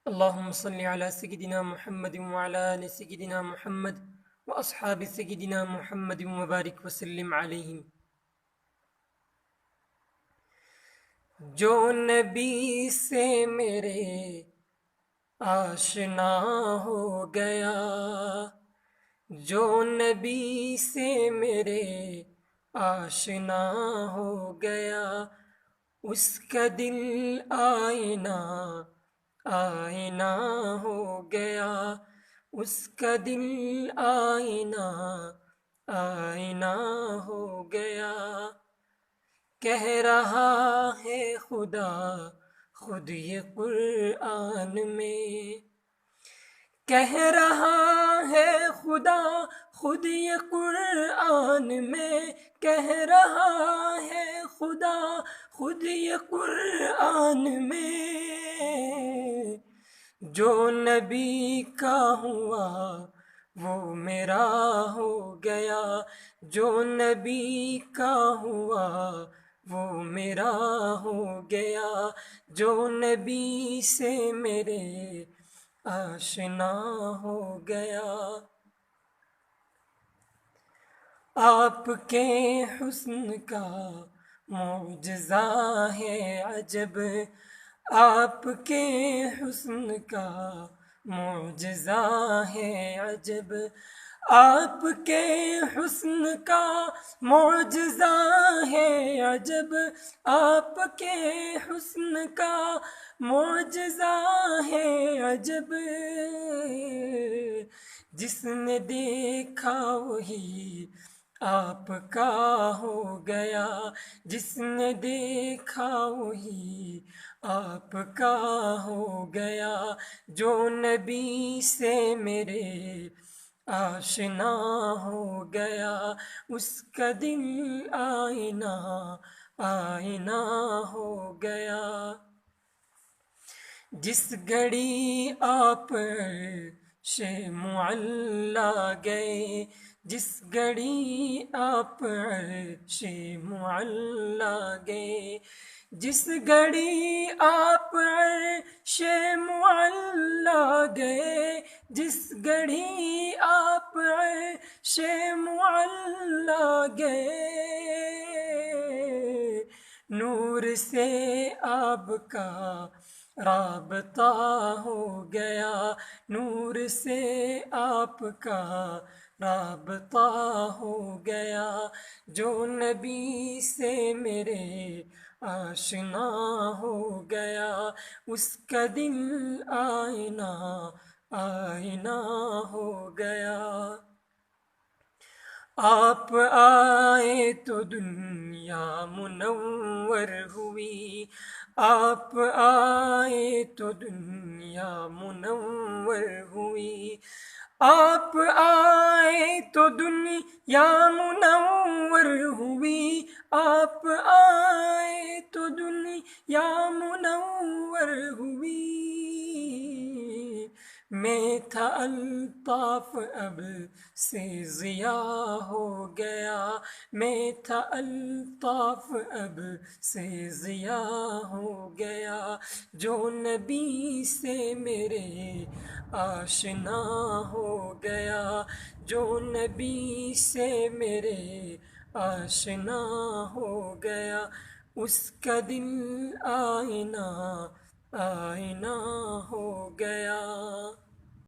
اللهم صل على سيدنا محمد وعلى آل سيدنا محمد وأصحاب سيدنا محمد وبارك وسلم عليهم۔ جو نبی سے میرے آشنا ہو گیا، جو نبی سے میرے آشنا ہو گیا، اس کا دل آئینہ آئینہ ہو گیا، اس کا دل آئینہ آئینہ ہو گیا۔ کہہ رہا ہے خدا خود یہ قرآن میں، کہہ رہا ہے خدا خود یہ قرآن میں، کہہ رہا ہے خدا خود یہ قرآن میں۔ جو نبی کا ہوا وہ میرا ہو گیا، جو نبی کا ہوا وہ میرا ہو گیا، جو نبی سے میرے آشنا ہو گیا۔ آپ کے حسن کا معجزہ ہے عجب، آپ کے حسن کا معجزہ ہے عجب، آپ کے حسن کا معجزہ ہے عجب، آپ کے حسن کا معجزہ ہے عجب۔ جس نے دیکھا وہی آپ کا ہو گیا، جس نے دیکھا وہی آپ کا ہو گیا۔ جو نبی سے میرے آشنا ہو گیا، اس کا دل آئینہ آئینہ ہو گیا۔ جس گھڑی آپ عرش معلی گئے، جس گھڑی آپ عرش معلی گئے، جس گھڑی آپ عرش معلی گئے، جس گھڑی آپ عرش معلی گئے، نور سے آپ کا رابطہ ہو گیا، نور سے آپ کا رابطہ ہو گیا۔ جو نبی سے میرے آشنا ہو گیا، اس کا دل آئینہ آئینہ ہو گیا۔ آپ آئے تو دنیا منور ہوئی، آپ آئے تو دنیا منور ہوئی، آپ آئے تو دنیا منور ہوئی، آپ آئے تو دنیا منور ہوئی۔ میں تھا الطاف اب سے ضیاء ہو گیا، میں تھا الطاف اب سے ضیاء ہو گیا۔ جو نبی سے میرے آشنا ہو گیا، جو نبی سے میرے آشنا ہو گیا، اس کا دل آئینہ آئینہ ہو گیا۔